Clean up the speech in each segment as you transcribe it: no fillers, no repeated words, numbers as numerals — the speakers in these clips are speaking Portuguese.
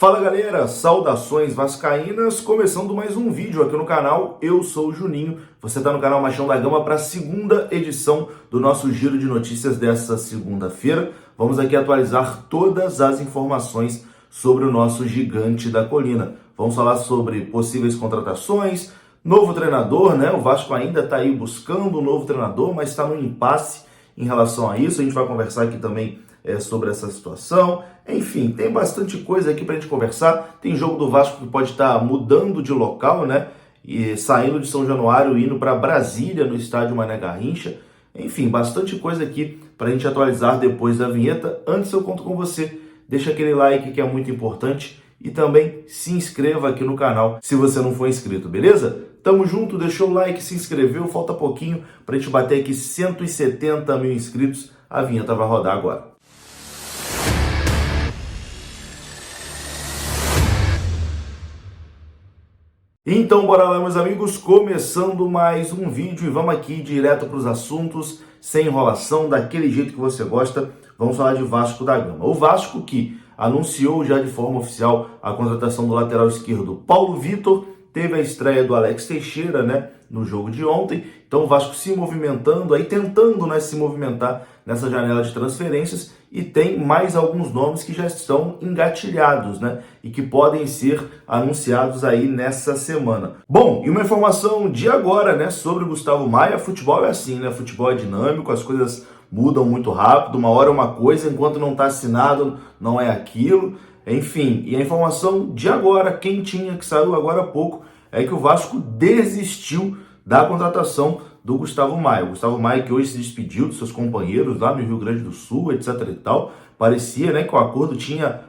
Fala galera, saudações vascaínas, começando mais um vídeo aqui no canal. Eu sou o Juninho, você está no canal Machão da Gama para a segunda edição do nosso giro de notícias dessa segunda-feira. Vamos aqui atualizar todas as informações sobre o nosso gigante da colina. Vamos falar sobre possíveis contratações, novo treinador, né? O Vasco ainda está aí buscando um novo treinador, mas está no impasse em relação a isso. A gente vai conversar aqui também sobre essa situação. Enfim, tem bastante coisa aqui pra gente conversar. Tem jogo do Vasco que pode estar mudando de local, né? E saindo de São Januário, indo para Brasília, no estádio Mané Garrincha. Enfim, bastante coisa aqui pra gente atualizar depois da vinheta. Antes eu conto com você. Deixa aquele like que é muito importante. E também se inscreva aqui no canal se você não for inscrito, beleza? Tamo junto, deixou o like, se inscreveu. Falta pouquinho pra gente bater aqui 170 mil inscritos. A vinheta vai rodar agora. Então bora lá, meus amigos, começando mais um vídeo e vamos aqui direto para os assuntos, sem enrolação, daquele jeito que você gosta. Vamos falar de Vasco da Gama. O Vasco que anunciou já de forma oficial a contratação do lateral esquerdo Paulo Vitor, teve a estreia do Alex Teixeira, né, no jogo de ontem. Então o Vasco se movimentando, aí tentando, né, se movimentar nessa janela de transferências, e tem mais alguns nomes que já estão engatilhados, né, e que podem ser anunciados aí nessa semana. Bom, e uma informação de agora, né, sobre o Gustavo Maia. Futebol é assim, né, futebol é dinâmico, as coisas mudam muito rápido, uma hora é uma coisa, enquanto não está assinado não é aquilo. Enfim, e a informação de agora, quentinha, que saiu agora há pouco, é que o Vasco desistiu da contratação do Gustavo Maia. O Gustavo Maia que hoje se despediu dos seus companheiros lá no Rio Grande do Sul, etc e tal. Parecia, né, que o acordo tinha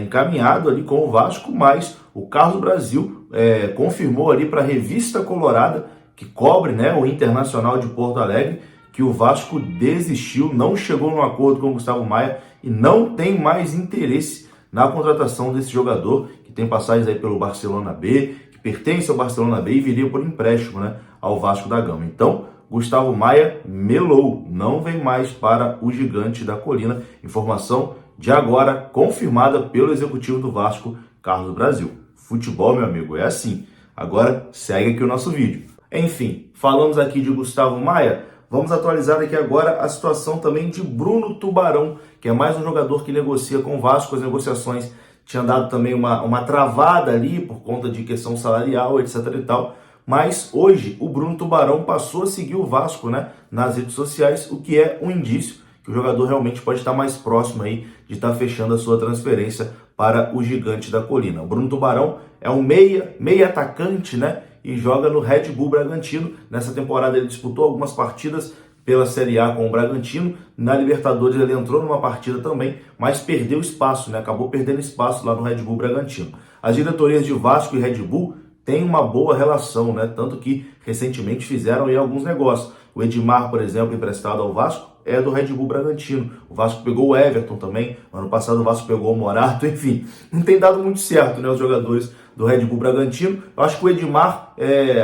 encaminhado ali com o Vasco, mas o Carlos Brasil confirmou ali para a Revista Colorada, que cobre, né, o Internacional de Porto Alegre, que o Vasco desistiu, não chegou num acordo com o Gustavo Maia e não tem mais interesse na contratação desse jogador, que tem passagens aí pelo Barcelona B, que pertence ao Barcelona B e viria por empréstimo, né, ao Vasco da Gama. Então, Gustavo Maia melou, não vem mais para o gigante da colina. Informação de agora, confirmada pelo executivo do Vasco, Carlos Brasil. Futebol, meu amigo, é assim. Agora, segue aqui o nosso vídeo. Enfim, falamos aqui de Gustavo Maia. Vamos atualizar aqui agora a situação também de Bruno Tubarão, que é mais um jogador que negocia com o Vasco. As negociações tinham dado também uma travada ali por conta de questão salarial, etc e tal. Mas hoje o Bruno Tubarão passou a seguir o Vasco, né, nas redes sociais, o que é um indício que o jogador realmente pode estar mais próximo aí de estar fechando a sua transferência para o gigante da colina. O Bruno Tubarão é um meia atacante, né, e joga no Red Bull Bragantino. Nessa temporada ele disputou algumas partidas pela Série A com o Bragantino. Na Libertadores ele entrou numa partida também, mas perdeu espaço, né? Acabou perdendo espaço lá no Red Bull Bragantino. As diretorias de Vasco e Red Bull têm uma boa relação, né? Tanto que recentemente fizeram aí alguns negócios. O Edmar, por exemplo, emprestado ao Vasco, é do Red Bull Bragantino. O Vasco pegou o Everton também. Ano passado o Vasco pegou o Morato. Enfim, não tem dado muito certo, né, os jogadores do Red Bull Bragantino. Eu acho que o Edmar,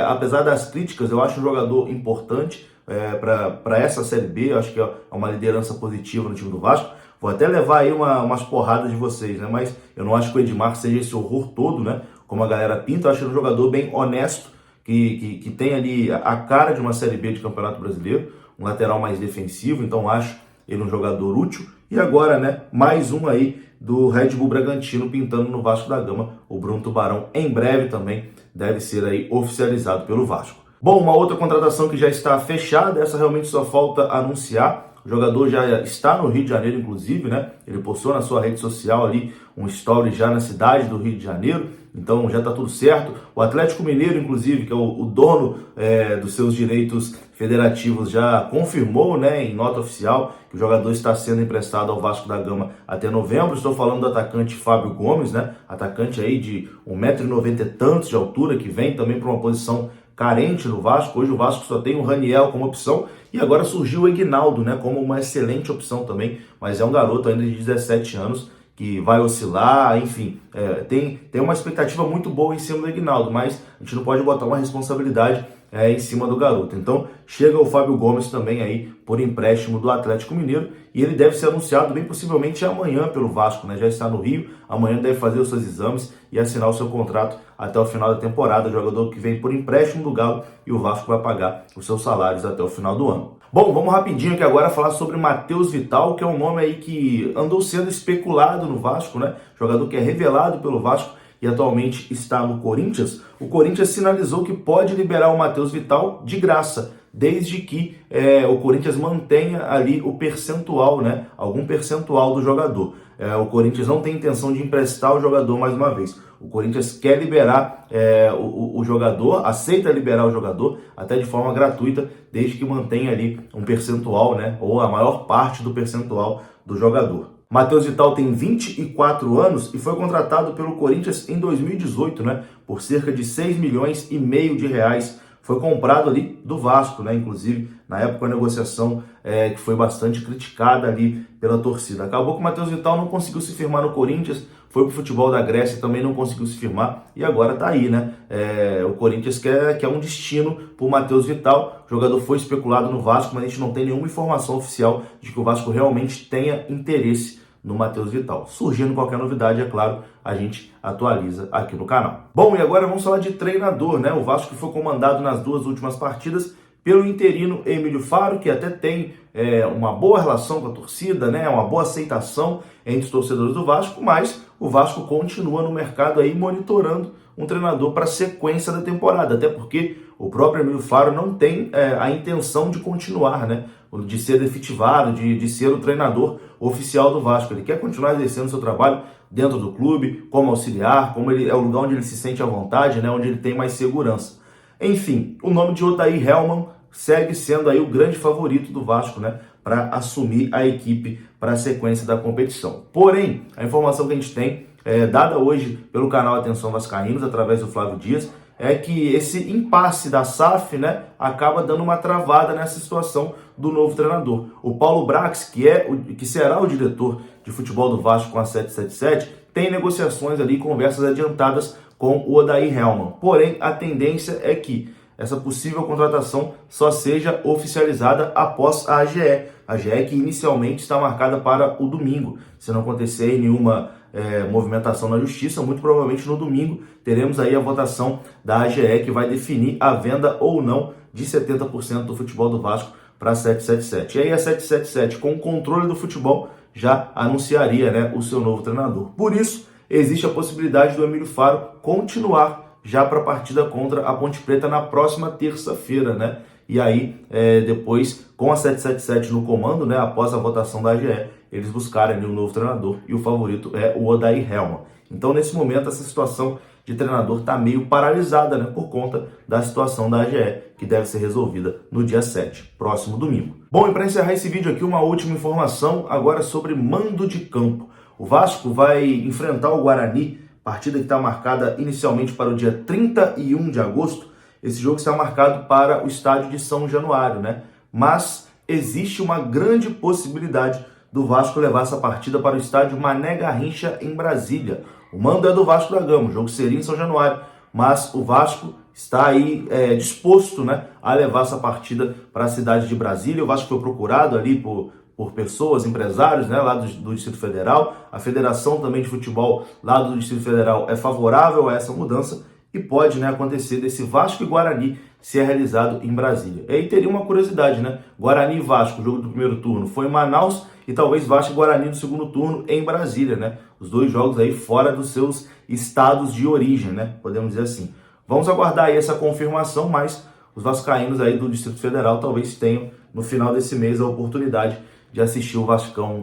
apesar das críticas, eu acho um jogador importante para essa Série B. Eu acho que é uma liderança positiva no time do Vasco. Vou até levar aí umas porradas de vocês, né? Mas eu não acho que o Edmar seja esse horror todo, né, como a galera pinta. Eu acho ele um jogador bem honesto, que tem ali a cara de uma Série B de Campeonato Brasileiro, um lateral mais defensivo. Então acho ele um jogador útil. E agora, né, mais um aí do Red Bull Bragantino pintando no Vasco da Gama. O Bruno Tubarão em breve também deve ser aí oficializado pelo Vasco. Bom, uma outra contratação que já está fechada, essa realmente só falta anunciar. O jogador já está no Rio de Janeiro, inclusive, né? Ele postou na sua rede social ali um story já na cidade do Rio de Janeiro. Então já está tudo certo. O Atlético Mineiro, inclusive, que é o dono dos seus direitos federativos, já confirmou, né, em nota oficial, que o jogador está sendo emprestado ao Vasco da Gama até novembro. Estou falando do atacante Fábio Gomes, né? Atacante aí de 1,90 m e tantos de altura, que vem também para uma posição carente no Vasco. Hoje o Vasco só tem o Raniel como opção e agora surgiu o Aguinaldo, né, como uma excelente opção também, mas é um garoto ainda de 17 anos que vai oscilar. Enfim, tem uma expectativa muito boa em cima do Aguinaldo, mas a gente não pode botar uma responsabilidade em cima do garoto. Então chega o Fábio Gomes também aí por empréstimo do Atlético Mineiro e ele deve ser anunciado bem possivelmente amanhã pelo Vasco, né? Já está no Rio, amanhã deve fazer os seus exames e assinar o seu contrato até o final da temporada, jogador que vem por empréstimo do Galo e o Vasco vai pagar os seus salários até o final do ano. Bom, vamos rapidinho aqui agora falar sobre Matheus Vital, que é um nome aí que andou sendo especulado no Vasco, né? Jogador que é revelado pelo Vasco e atualmente está no Corinthians. O Corinthians sinalizou que pode liberar o Matheus Vital de graça, desde que o Corinthians mantenha ali o percentual, né? Algum percentual do jogador. O Corinthians não tem intenção de emprestar o jogador mais uma vez. O Corinthians quer liberar o jogador, aceita liberar o jogador até de forma gratuita, desde que mantenha ali um percentual, né? Ou a maior parte do percentual do jogador. Matheus Vital tem 24 anos e foi contratado pelo Corinthians em 2018, né? Por cerca de 6,5 milhões de reais. Foi comprado ali do Vasco, né? Inclusive, na época, a negociação que foi bastante criticada ali pela torcida. Acabou que o Matheus Vital não conseguiu se firmar no Corinthians, foi pro futebol da Grécia, também não conseguiu se firmar e agora tá aí, né? O Corinthians quer um destino pro Matheus Vital. O jogador foi especulado no Vasco, mas a gente não tem nenhuma informação oficial de que o Vasco realmente tenha interesse no Matheus Vital. Surgindo qualquer novidade, é claro, a gente atualiza aqui no canal. Bom, e agora vamos falar de treinador, né? O Vasco foi comandado nas 2 últimas partidas pelo interino Emílio Faro, que até tem uma boa relação com a torcida, né? Uma boa aceitação entre os torcedores do Vasco, mas o Vasco continua no mercado aí monitorando um treinador para a sequência da temporada, até porque o próprio Emílio Faro não tem a intenção de continuar, né? De ser efetivado, de ser o treinador oficial do Vasco. Ele quer continuar exercendo seu trabalho dentro do clube, como auxiliar, como ele é o lugar onde ele se sente à vontade, né? Onde ele tem mais segurança. Enfim, o nome de Odair Hellmann segue sendo aí o grande favorito do Vasco, né? Para assumir a equipe para a sequência da competição. Porém, a informação que a gente tem, dada hoje pelo canal Atenção Vascaínos, através do Flávio Dias, é que esse impasse da SAF, né, acaba dando uma travada nessa situação do novo treinador. O Paulo Brax, que será o diretor de futebol do Vasco com a 777, tem negociações ali, conversas adiantadas com o Odair Hellmann. Porém, a tendência é que essa possível contratação só seja oficializada após a AGE. A AGE que inicialmente está marcada para o domingo. Se não acontecer nenhuma movimentação na justiça, muito provavelmente no domingo teremos aí a votação da AGE que vai definir a venda ou não de 70% do futebol do Vasco para a 777. E aí a 777, com o controle do futebol, já anunciaria, né, o seu novo treinador. Por isso, existe a possibilidade do Emílio Faro continuar já para a partida contra a Ponte Preta na próxima terça-feira, né? E aí, depois, com a 777 no comando, né, após a votação da AGE, eles buscarem ali um novo treinador e o favorito é o Odair Hellmann. Então, nesse momento, essa situação de treinador está meio paralisada, né, por conta da situação da AGE, que deve ser resolvida no dia 7, próximo domingo. Bom, e para encerrar esse vídeo aqui, uma última informação agora sobre mando de campo. O Vasco vai enfrentar o Guarani, partida que está marcada inicialmente para o dia 31 de agosto. Esse jogo está marcado para o estádio de São Januário, né? Mas existe uma grande possibilidade do Vasco levar essa partida para o estádio Mané Garrincha, em Brasília. O mando é do Vasco da Gama, o jogo seria em São Januário, mas o Vasco está aí disposto, né, a levar essa partida para a cidade de Brasília. O Vasco foi procurado ali por pessoas, empresários, né, lá do Distrito Federal. A Federação também de Futebol lá do Distrito Federal é favorável a essa mudança e pode, né, acontecer desse Vasco e Guarani ser realizado em Brasília. E aí teria uma curiosidade, né? Guarani e Vasco, o jogo do primeiro turno foi em Manaus e talvez Vasco e Guarani no segundo turno em Brasília, né? Os dois jogos aí fora dos seus estados de origem, né? Podemos dizer assim. Vamos aguardar aí essa confirmação, mas os vascaínos aí do Distrito Federal talvez tenham no final desse mês a oportunidade de assistir o Vascão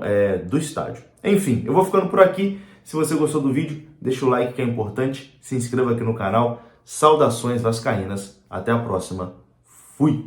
do estádio. Enfim, eu vou ficando por aqui. Se você gostou do vídeo, deixa o like que é importante, se inscreva aqui no canal. Saudações vascaínas, até a próxima. Fui!